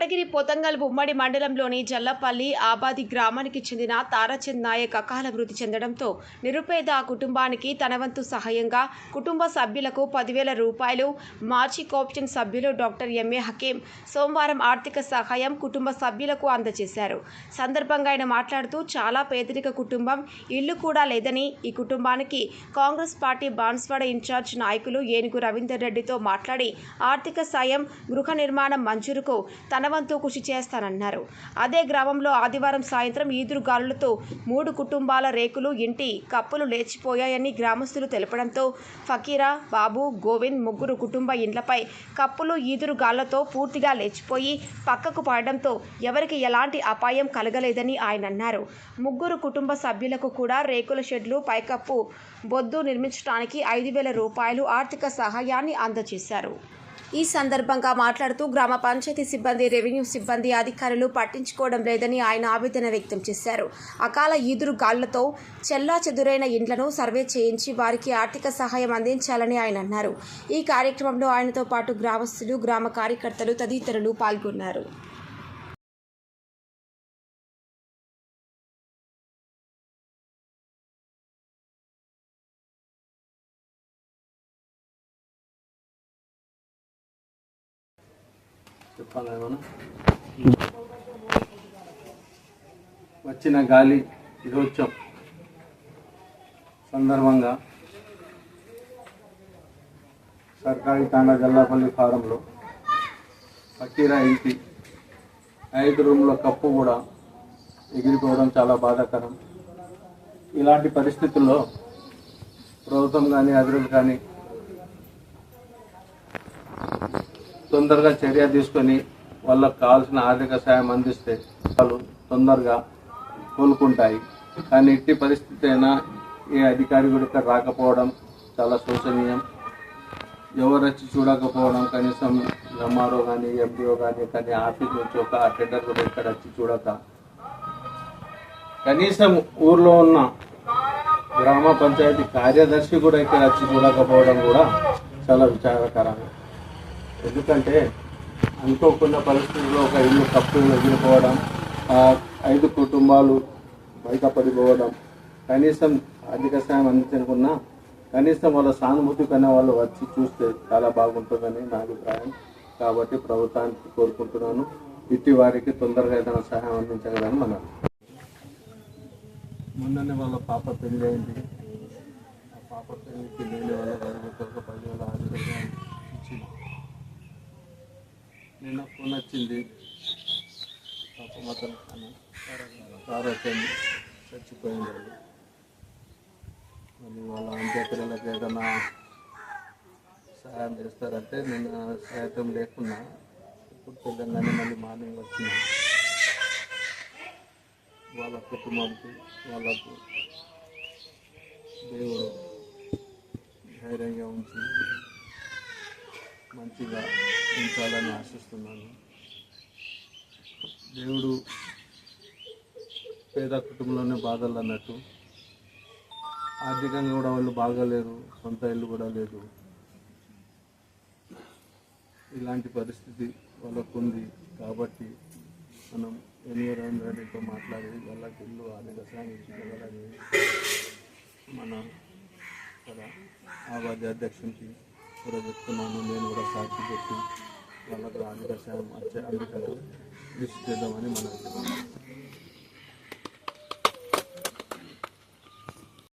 భువనగిరి పోతంగల్ ఉమ్మడి మండలంలోని జల్లపల్లి ఆబాది గ్రామానికి చెందిన తారాచంద్ నాయక్ అకాల మృతి చెందడంతో నిరుపేద కుటుంబానికి తన వంతు సహాయంగా కుటుంబ సభ్యులకు 10,000 రూపాయలు మాజీ కోఆప్షన్ సభ్యులు డాక్టర్ ఎంఏ హకీం సోమవారం ఆర్థిక సహాయం కుటుంబ సభ్యులకు అందజేశారు. సందర్భంగా ఆయన మాట్లాడుతూ చాలా పేదరిక కుటుంబం, ఇల్లు కూడా లేదని ఈ కుటుంబానికి కాంగ్రెస్ పార్టీ బాన్స్వాడ ఇన్ఛార్జ్ నాయకులు ఏనుగు రవీందర్ రెడ్డితో మాట్లాడి ఆర్థిక సాయం, గృహ నిర్మాణం మంజూరుకు తన వంతు కృషి చేస్తానన్నారు. అదే గ్రామంలో ఆదివారం సాయంత్రం ఈదురుగాలులతో 3 కుటుంబాల రేకులు, ఇంటి కప్పులు లేచిపోయాయని గ్రామస్తులు తెలపడంతో ఫకీరా, బాబు, గోవింద్ ముగ్గురు కుటుంబ ఇండ్లపై కప్పులు ఈదురుగాళ్లతో పూర్తిగా లేచిపోయి పక్కకు పడడంతో ఎవరికి ఎలాంటి అపాయం కలగలేదని ఆయన అన్నారు. ముగ్గురు కుటుంబ సభ్యులకు కూడా రేకుల షెడ్లు, పైకప్పు బొద్దు నిర్మించడానికి 5,000 రూపాయలు ఆర్థిక సహాయాన్ని అందజేశారు. ఈ సందర్భంగా మాట్లాడుతూ గ్రామ పంచాయతీ సిబ్బంది, రెవెన్యూ సిబ్బంది, అధికారులు పట్టించుకోవడం లేదని ఆయన ఆవేదన వ్యక్తం చేశారు. అకాల ఈదురుగాళ్లతో చెల్లాచెదురైన ఇండ్లను సర్వే చేయించి వారికి ఆర్థిక సహాయం అందించాలని ఆయన అన్నారు. ఈ కార్యక్రమంలో ఆయనతో పాటు గ్రామస్తులు, గ్రామ కార్యకర్తలు తదితరులు పాల్గొన్నారు. వచ్చిన గాలి దినోత్సవం సందర్భంగా సర్కారీ తాండా జల్లాపల్లి ఫారంలో ఫకీరా ఇంటి 5 రూమ్ల కప్పు కూడా ఎగిరిపోవడం చాలా బాధాకరం. ఇలాంటి పరిస్థితుల్లో ప్రభుత్వం కానీ అధికారులు కానీ తొందరగా చర్య తీసుకొని వాళ్ళకు కావాల్సిన ఆర్థిక సాయం అందిస్తే వాళ్ళు తొందరగా కోలుకుంటాయి. కానీ ఇట్టి పరిస్థితి అయినా ఏ అధికారి కూడా ఇక్కడ రాకపోవడం చాలా శోచనీయం. ఎవరు వచ్చి చూడకపోవడం, కనీసం ఎంఆర్ఓ కానీ ఎండిఓ కానీ ఆఫీస్ నుంచి ఒక అటెండర్ కూడా ఇక్కడ వచ్చి చూడక, కనీసం ఊర్లో ఉన్న గ్రామ పంచాయతీ కార్యదర్శి కూడా ఇక్కడ వచ్చి చూడకపోవడం కూడా చాలా విచారకరం. ఎందుకంటే అనుకోకున్న పరిస్థితుల్లో ఒక ఇల్లు కప్పు ఎగిరిపోవడం, 5 కుటుంబాలు బయటపడిపోవడం, కనీసం ఆర్థిక సాయం అందించనుకున్నా కనీసం వాళ్ళ సానుభూతి కన్నా వాళ్ళు వచ్చి చూస్తే చాలా బాగుంటుందని నా అభిప్రాయం. కాబట్టి ప్రభుత్వానికి కోరుకుంటున్నాను, ఇట్టి వారికి తొందరగా ఏదైనా సహాయం అందించగలని మనం. మొన్ననే వాళ్ళ పాప పెళ్ళి అయింది. ఆ పాప పెళ్ళికి నేను వాళ్ళ వారికి ఒక 10,000 ఆర్థిక సాయం ఇచ్చింది. నిన్న ఫోన్ వచ్చింది, పాప మాత్రం తారాచంద్ చచ్చిపోయింది. మళ్ళీ వాళ్ళ అంత్యక్రియలకు ఏదైనా సహాయం చేస్తారంటే నేను సహాయం లేకున్నా ఇప్పుడు తెలంగాణ మళ్ళీ మార్నింగ్ వచ్చిన వాళ్ళ కుటుంబంకి వాళ్ళకు దేవుడు ధైర్యంగా ఉంచి మంచిగా ఉంచాలని ఆశిస్తున్నాను. దేవుడు పేద కుటుంబంలోనే బాధలు అన్నట్టు, ఆర్థికంగా కూడా వాళ్ళు బాగాలేరు, సొంత ఇల్లు కూడా లేదు. ఇలాంటి పరిస్థితి వాళ్ళకు ఉంది. కాబట్టి మనం ఎన్విరాన్మెంట్ రెడ్డితో మాట్లాడి వాళ్ళకి ఇల్లు ఆర్థిక సాయం ఇచ్చుకోవాలని మన ఇక్కడ ఆబాది అధ్యక్షునికి కూడా చెప్తున్నాను. నేను కూడా సాక్షి పెట్టి వాళ్ళకు ఆర్థిక సాయం వచ్చే అందుకని కృషి చేద్దామని మనం